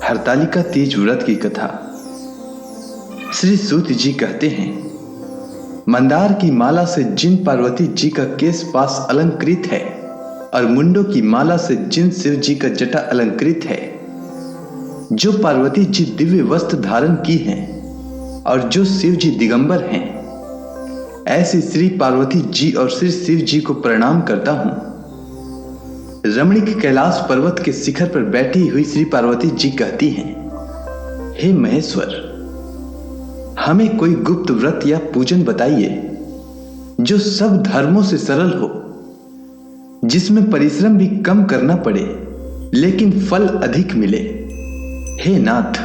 हरतालिका तीज व्रत की कथा। श्री सूत जी कहते हैं, मंदार की माला से जिन पार्वती जी का केश पास अलंकृत है और मुंडों की माला से जिन शिव जी का जटा अलंकृत है, जो पार्वती जी दिव्य वस्त्र धारण की हैं और जो शिव जी दिगंबर हैं, ऐसी श्री पार्वती जी और श्री शिव जी को प्रणाम करता हूं। रमणीक कैलाश पर्वत के शिखर पर बैठी हुई श्री पार्वती जी कहती हैं, हे महेश्वर, हमें कोई गुप्त व्रत या पूजन बताइए जो सब धर्मों से सरल हो, जिसमें परिश्रम भी कम करना पड़े लेकिन फल अधिक मिले। हे नाथ,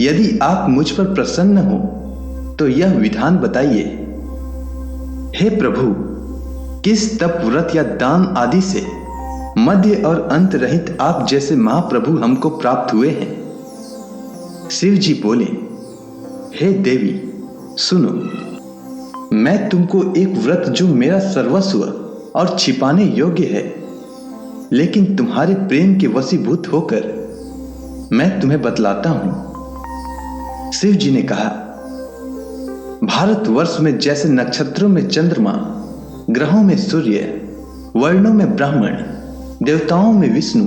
यदि आप मुझ पर प्रसन्न हो तो यह विधान बताइए। हे प्रभु, किस तप व्रत या दान आदि से मध्य और अंत रहित आप जैसे महाप्रभु हमको प्राप्त हुए हैं। शिव जी बोले, हे देवी सुनो, मैं तुमको एक व्रत जो मेरा सर्वस्व और छिपाने योग्य है, लेकिन तुम्हारे प्रेम के वशीभूत होकर मैं तुम्हें बतलाता हूं। शिव जी ने कहा, भारतवर्ष में जैसे नक्षत्रों में चंद्रमा, ग्रहों में सूर्य, वर्णों में ब्राह्मण, देवताओं में विष्णु,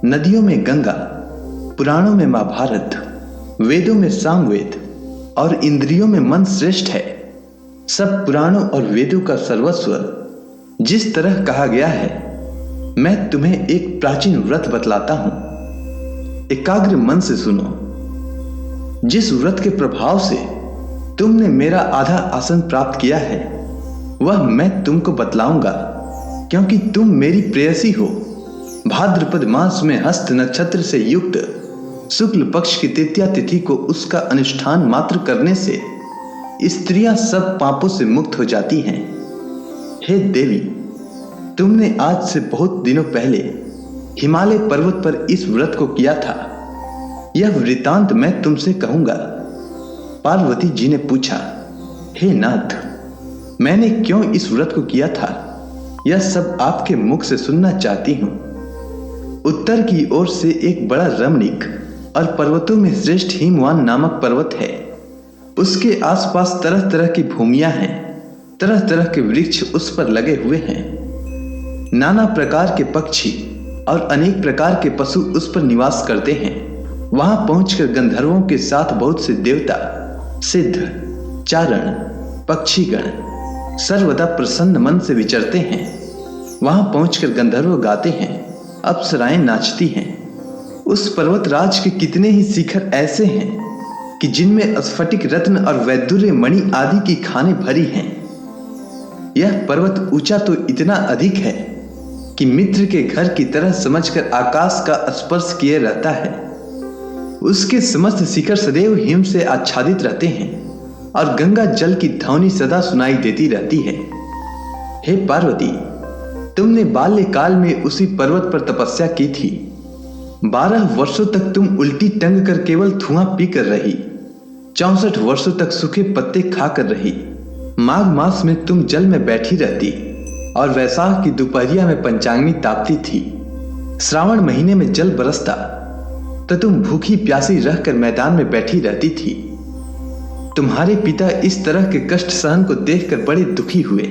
नदियों में गंगा, पुराणों में महाभारत, वेदों में सामवेद और इंद्रियों में मन श्रेष्ठ है, सब पुराणों और वेदों का सर्वस्व जिस तरह कहा गया है, मैं तुम्हें एक प्राचीन व्रत बतलाता हूं। एकाग्र मन से सुनो। जिस व्रत के प्रभाव से तुमने मेरा आधा आसन प्राप्त किया है, वह मैं तुमको बतलाऊंगा, क्योंकि तुम मेरी प्रेयसी हो। भाद्रपद मास में हस्त नक्षत्र से युक्त शुक्ल पक्ष की तृतीया तिथि को उसका अनुष्ठान मात्र करने से स्त्रियां सब पापों से मुक्त हो जाती हैं। हे देवी, तुमने आज से बहुत दिनों पहले हिमालय पर्वत पर इस व्रत को किया था। यह वृतांत मैं तुमसे कहूंगा। पार्वती जी ने पूछा, हे नाथ, मैंने क्यों इस व्रत को किया था, यह सब आपके मुख से सुनना चाहती हूं। उत्तर की ओर से एक बड़ा रमणीक और पर्वतों में श्रेष्ठ हिमवान नामक पर्वत है। उसके आसपास तरह तरह की भूमियां हैं, तरह तरह के वृक्ष उस पर लगे हुए हैं। नाना प्रकार के पक्षी और अनेक प्रकार के पशु उस पर निवास करते हैं। वहां पहुंचकर गंधर्वों के साथ बहुत से देवता, सिद्ध, चारण, पक्षीगण सर्वदा प्रसन्न मन से विचरते हैं। वहां पहुंचकर गंधर्व गाते हैं, अप्सराएं नाचती हैं। उस पर्वतराज के कितने ही शिखर ऐसे हैं कि जिनमें स्फटिक रत्न और वैदुर्य मणि आदि की खानें भरी हैं। यह पर्वत ऊंचा तो इतना अधिक है कि मित्र के घर की तरह समझकर आकाश का स्पर्श किए रहता है। उसके समस्त शिखर सदैव हिम से आच्छादित रहते हैं और गंगा जल की ध्वनि सदा सुनाई देती रहती है। हे पार्वती, तुमने बाल्यकाल में उसी पर्वत पर तपस्या की थी। 12 वर्षों तक तुम उल्टी टंग कर केवल धुआं पीकर रही। 64 वर्षों तक सूखे पत्ते खाकर रही। माघ मास में तुम जल में बैठी रहती और वैशाख की दोपहरिया में पंचांगनी तापती थी। श्रावण महीने में जल बरसता तो तुम भूखी प्यासी रहकर मैदान में बैठी रहती थी। तुम्हारे पिता इस तरह के कष्ट सहन को देखकर बड़े दुखी हुए।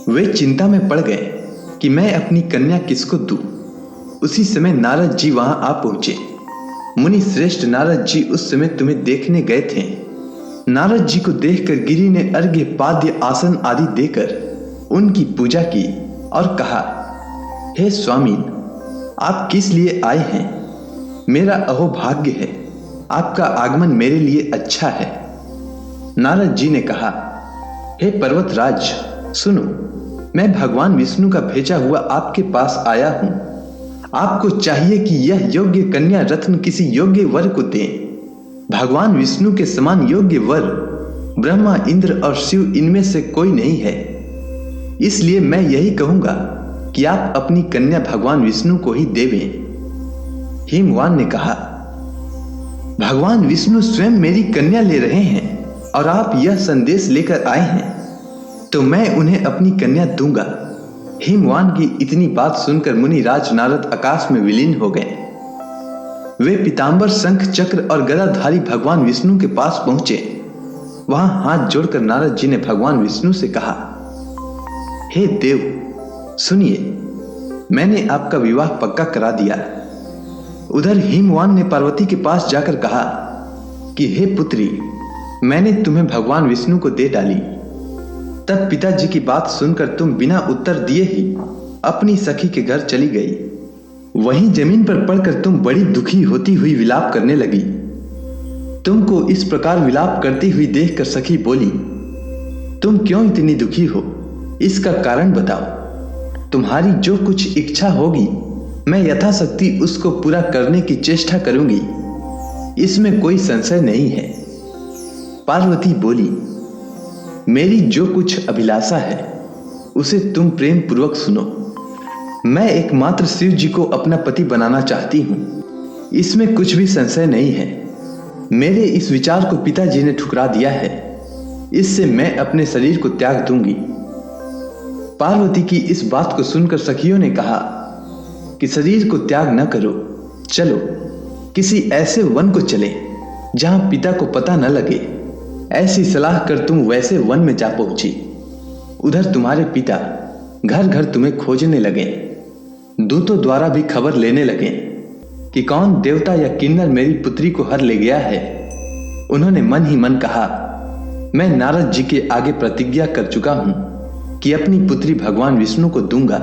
वे चिंता में पड़ गए कि मैं अपनी कन्या किसको दूं। उसी समय नारद जी वहां आ पहुंचे। मुनि श्रेष्ठ नारद जी उस समय तुम्हें देखने गए थे। नारद जी को देखकर गिरि ने अर्घ्य, पाद्य, आसन आदि देकर उनकी पूजा की और कहा, हे स्वामी, आप किस लिए आए हैं? मेरा अहोभाग्य है, आपका आगमन मेरे लिए अच्छा है। नारद जी ने कहा, हे पर्वतराज सुनो, मैं भगवान विष्णु का भेजा हुआ आपके पास आया हूं। आपको चाहिए कि यह योग्य कन्या रत्न किसी योग्य वर को दें। भगवान विष्णु के समान योग्य वर ब्रह्मा, इंद्र और शिव इनमें से कोई नहीं है। इसलिए मैं यही कहूंगा कि आप अपनी कन्या भगवान विष्णु को ही देवें। हिमवान ने कहा, भगवान विष्णु स्वयं मेरी कन्या ले रहे हैं और आप यह संदेश लेकर आए हैं, तो मैं उन्हें अपनी कन्या दूंगा। हिमवान की इतनी बात सुनकर मुनिराज नारद आकाश में विलीन हो गए। वे पीतांबर, शंख, चक्र और गदाधारी भगवान विष्णु के पास पहुंचे। वहां हाथ जोड़कर नारद जी ने भगवान विष्णु से कहा, हे देव, सुनिए, मैंने आपका विवाह पक्का करा दिया। उधर हिमवान ने पार्वती के पास जाकर कहा कि हे पुत्री, मैंने तुम्हें भगवान विष्णु को दे डाली। तब पिताजी की बात सुनकर तुम बिना उत्तर दिए ही अपनी सखी के घर चली गई। वहीं जमीन पर पड़कर तुम बड़ी दुखी होती हुई विलाप करने लगी। तुमको इस प्रकार विलाप करती हुई देखकर सखी बोली, तुम क्यों इतनी दुखी हो? इसका कारण बताओ। तुम्हारी जो कुछ इच्छा होगी मैं यथाशक्ति उसको पूरा करने की चेष्टा करूंगी, इसमें कोई संशय नहीं है। पार्वती बोली, मेरी जो कुछ अभिलाषा है उसे तुम प्रेम पूर्वक सुनो। मैं एकमात्र शिव जी को अपना पति बनाना चाहती हूं, इसमें कुछ भी संशय नहीं है। मेरे इस विचार को पिताजी ने ठुकरा दिया है, इससे मैं अपने शरीर को त्याग दूंगी। पार्वती की इस बात को सुनकर सखियों ने कहा कि शरीर को त्याग न करो, चलो किसी ऐसे वन को चले जहां पिता को पता न लगे। ऐसी सलाह कर तुम वैसे वन में जा पहुंची। उधर तुम्हारे पिता घर घर तुम्हें खोजने लगे। दूतों द्वारा भी खबर लेने लगे कि कौन देवता या किन्नर मेरी पुत्री को हर ले गया है। उन्होंने मन ही मन कहा, मैं नारद जी के आगे प्रतिज्ञा कर चुका हूं कि अपनी पुत्री भगवान विष्णु को दूंगा।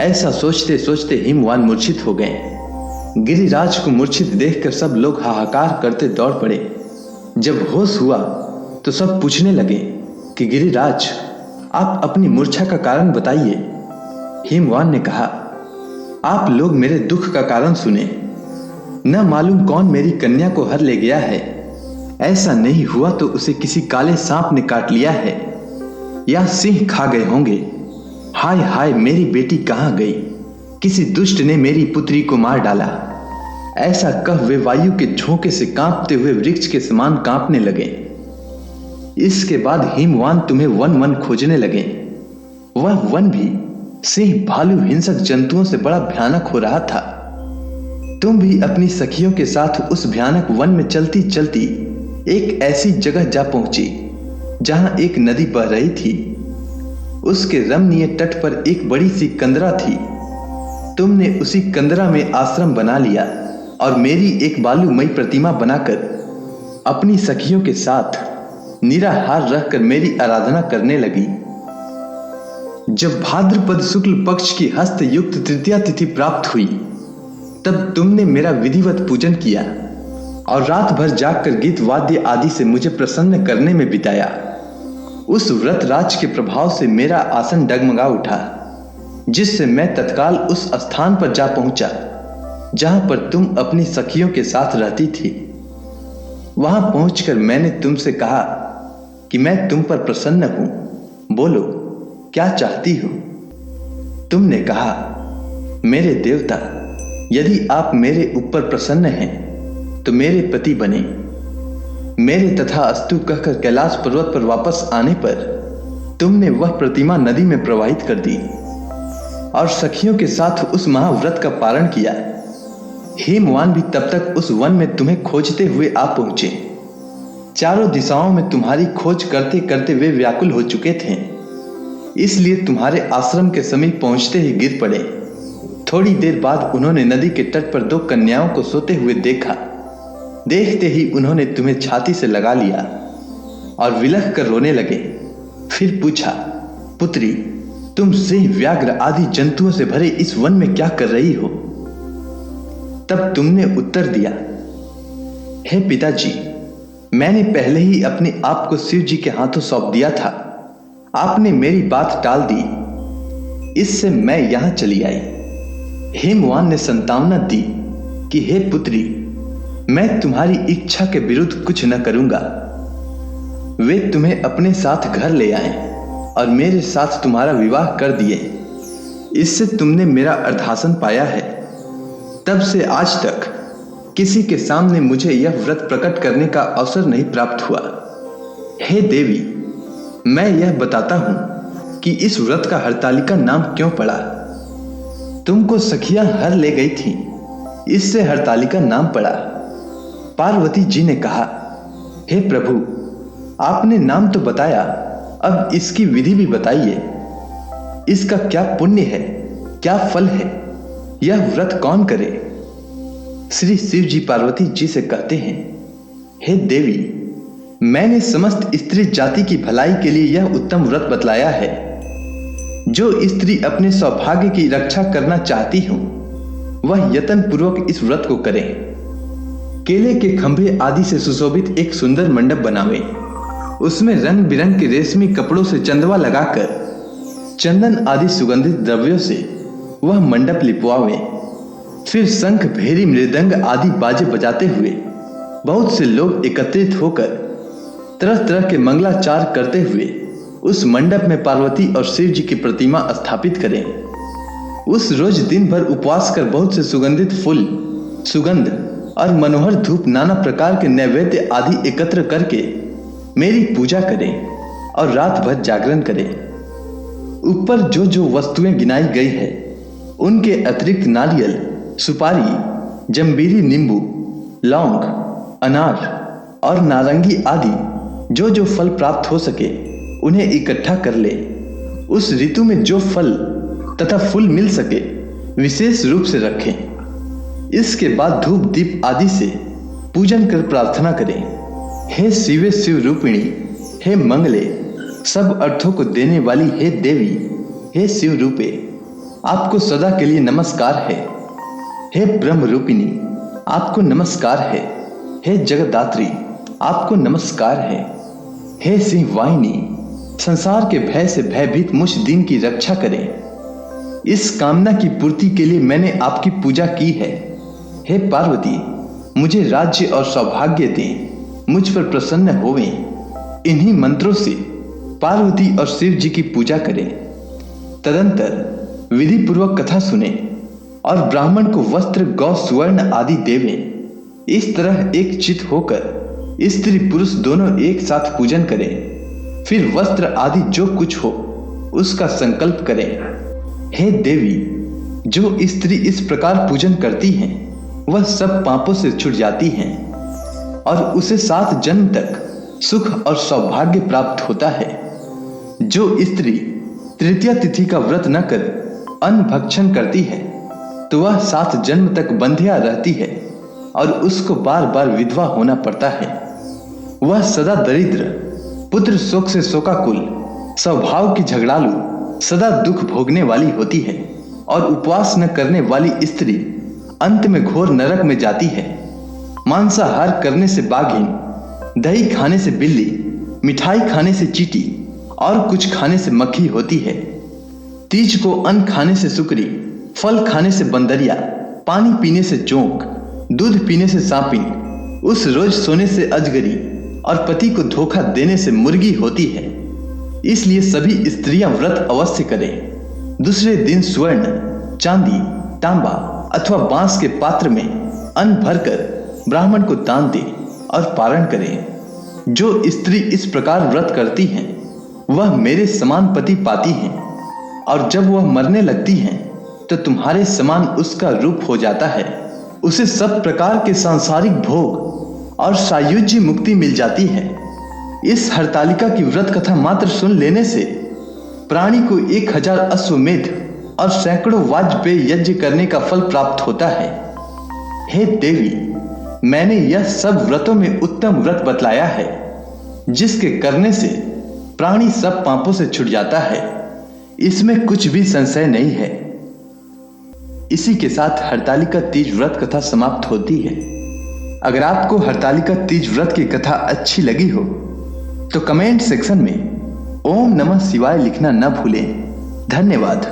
ऐसा सोचते सोचते हिमवान मूर्छित हो गए। गिरिराज को मूर्छित देखकर सब लोग हाहाकार करते दौड़ पड़े। जब होश हुआ तो सब पूछने लगे कि गिरिराज, आप अपनी मूर्छा का कारण बताइए। हिमवान ने कहा, आप लोग मेरे दुख का कारण सुने। न मालूम कौन मेरी कन्या को हर ले गया है। ऐसा नहीं हुआ तो उसे किसी काले सांप ने काट लिया है या सिंह खा गए होंगे। हाय हाय, मेरी बेटी कहां गई? किसी दुष्ट ने मेरी पुत्री को मार डाला। ऐसा कह वे वायु के झोंके से कांपते हुए वृक्ष के समान कांपने लगे। इसके बाद हिमवान तुम्हें वन वन खोजने लगे। वह वन भी सिंह, भालू, हिंसक जंतुओं से बड़ा भयानक हो रहा था। तुम भी अपनी सखियों के साथ उस भयानक वन में चलती चलती एक ऐसी जगह जा पहुंची जहां एक नदी बह रही थी। उसके रमणीय तट पर एक बड़ी सी कंदरा थी। तुमने उसी कंदरा में आश्रम बना लिया और मेरी एक बालूमयी प्रतिमा बनाकर अपनी सखियों के साथ निराहार रहकर मेरी आराधना करने लगी। जब भाद्रपद शुक्ल पक्ष की हस्त युक्त तृतीया तिथि प्राप्त हुई तब तुमने मेरा विधिवत पूजन किया और रात भर जागकर गीत वाद्य आदि से मुझे प्रसन्न करने में बिताया। उस व्रत राज के प्रभाव से मेरा आसन डगमगा उठा, जिससे मैं तत्काल उस स्थान पर जा पहुंचा जहां पर तुम अपनी सखियों के साथ रहती थी। वहां पहुंचकर मैंने तुमसे कहा कि मैं तुम पर प्रसन्न हूं, बोलो क्या चाहती हो? तुमने कहा, मेरे देवता, यदि आप मेरे ऊपर प्रसन्न हैं तो मेरे पति बने। मेरे तथा अस्तु कहकर कैलाश पर्वत पर वापस आने पर तुमने वह प्रतिमा नदी में प्रवाहित कर दी और सखियों के साथ उस महाव्रत का पारण किया। हिमवान भी तब तक उस वन में तुम्हें खोजते हुए आ पहुंचे। चारों दिशाओं में तुम्हारी खोज करते करते वे व्याकुल हो चुके थे, इसलिए तुम्हारे आश्रम के समीप पहुंचते ही गिर पड़े। थोड़ी देर बाद उन्होंने नदी के तट पर दो कन्याओं को सोते हुए देखा। देखते ही उन्होंने तुम्हें छाती से लगा लिया और विलख कर रोने लगे। फिर पूछा, पुत्री, तुम सिंह, व्याघ्र आदि जंतुओं से भरे इस वन में क्या कर रही हो? तब तुमने उत्तर दिया, हे पिताजी, मैंने पहले ही अपने आप को शिव जी के हाथों सौंप दिया था। आपने मेरी बात टाल दी, इससे मैं यहां चली आई। हिमवान ने संतावना दी कि हे पुत्री, मैं तुम्हारी इच्छा के विरुद्ध कुछ न करूंगा। वे तुम्हें अपने साथ घर ले आए और मेरे साथ तुम्हारा विवाह कर दिए। इससे तुमने मेरा अर्धासन पाया है। तब से आज तक किसी के सामने मुझे यह व्रत प्रकट करने का अवसर नहीं प्राप्त हुआ। हे देवी, मैं यह बताता हूं कि इस व्रत का हरतालिका नाम क्यों पड़ा। तुमको सखियां हर ले गई थी, इससे हरतालिका नाम पड़ा। पार्वती जी ने कहा, हे प्रभु, आपने नाम तो बताया, अब इसकी विधि भी बताइए। इसका क्या पुण्य है, क्या फल है, यह व्रत कौन करे? श्री शिव जी पार्वती जी से कहते हैं, हे देवी, मैंने समस्त स्त्री जाति की भलाई के लिए यह उत्तम व्रत बतलाया है। जो स्त्री अपने सौभाग्य की रक्षा करना चाहती हो, वह यत्न पूर्वक इस व्रत को करे। केले के खंभे आदि से सुशोभित एक सुंदर मंडप बनावे, उसमें रंग बिरंग के रेशमी कपड़ों से चंदवा लगाकर चंदन आदि सुगंधित द्रव्यों से वह मंडप लिपवावे। फिर शंख, भेरी, मृदंग आदि बाजे बजाते हुए बहुत से लोग एकत्रित होकर तरह तरह के मंगलाचार करते हुए उस मंडप में पार्वती और शिव जी की प्रतिमा स्थापित करें। उस रोज दिन भर उपवास कर बहुत से सुगंधित फूल, सुगंध और मनोहर धूप, नाना प्रकार के नैवेद्य आदि एकत्र करके मेरी पूजा करें और रात भर जागरण करें। ऊपर जो जो वस्तुएं गिनाई गई है, उनके अतिरिक्त नारियल, सुपारी, जंबीरी, नींबू, लौंग, अनार और नारंगी आदि जो जो फल प्राप्त हो सके उन्हें इकट्ठा कर ले। उस ऋतु में जो फल तथा फूल मिल सके विशेष रूप से रखें। इसके बाद धूप दीप आदि से पूजन कर प्रार्थना करें, हे शिवे शिव रूपिणी, हे मंगले, सब अर्थों को देने वाली हे देवी, हे शिव रूपे, आपको सदा के लिए नमस्कार है। हे ब्रह्म रूपिणी, आपको नमस्कार है। हे जगदात्री, आपको नमस्कार है। हे सिंह वाहिनी, संसार के भय से भयभीत मुझ दीन की रक्षा करें। इस कामना की पूर्ति के लिए मैंने आपकी पूजा की है। हे पार्वती, मुझे राज्य और सौभाग्य दें, मुझ पर प्रसन्न होवें। इन्हीं मंत्रों से पार्वती और शिव जी की पूजा करें। तदंतर विधि पूर्वक कथा सुने और ब्राह्मण को वस्त्र, गौ, स्वर्ण आदि देवें। इस तरह एक चित होकर स्त्री पुरुष दोनों एक साथ पूजन करें। फिर वस्त्र आदि जो कुछ हो उसका संकल्प करें। हे देवी, जो स्त्री इस प्रकार पूजन करती हैं वह सब पापों से छूट जाती हैं और उसे 7 जन्म तक सुख और सौभाग्य प्राप्त होता है। जो स्त्री तृतीया तिथि का व्रत न कर अन्न भक्षण करती है तो वह 7 जन्म तक बंध्या रहती है और उसको बार बार विधवा होना पड़ता है। वह सदा दरिद्र, पुत्र शोक से शोकाकुल, स्वभाव की झगड़ालू, सदा दुख भोगने वाली होती है और उपवास न करने वाली स्त्री अंत में घोर नरक में जाती है। मांसाहार करने से बाघिन, दही खाने से बिल्ली, मिठाई खाने से चींटी और कुछ खाने से मक्खी होती है। तीज को अन्न खाने से सुकरी, फल खाने से बंदरिया, पानी पीने से जोंक, दूध पीने से सांपिन, उस रोज सोने से अजगरी और पति को धोखा देने से मुर्गी होती है। इसलिए सभी स्त्रियां व्रत अवश्य करें। दूसरे दिन स्वर्ण, चांदी, तांबा अथवा बांस के पात्र में अन्न भरकर ब्राह्मण को दान दे और पारण करें। जो स्त्री इस प्रकार व्रत करती हैं वह मेरे समान पति पाती हैं और जब वह मरने लगती हैं तो तुम्हारे समान उसका रूप हो जाता है। उसे सब प्रकार के सांसारिक भोग और सायुज्य मुक्ति मिल जाती है। इस हरतालिका की व्रत कथा मात्र सुन लेने से प्राणी को 1000 अश्वमेध और सैकड़ों वाजपेय यज्ञ करने का फल प्राप्त होता है। हे देवी, मैंने यह सब व्रतों में उत्तम व्रत बतलाया है जिसके करने से प्राणी सब पापों से छूट जाता है। इसमें कुछ भी संशय नहीं है। इसी के साथ हरतालिका तीज व्रत कथा समाप्त होती है। अगर आपको हरतालिका तीज व्रत की कथा अच्छी लगी हो तो कमेंट सेक्शन में ओम नमः शिवाय लिखना न भूलें। धन्यवाद।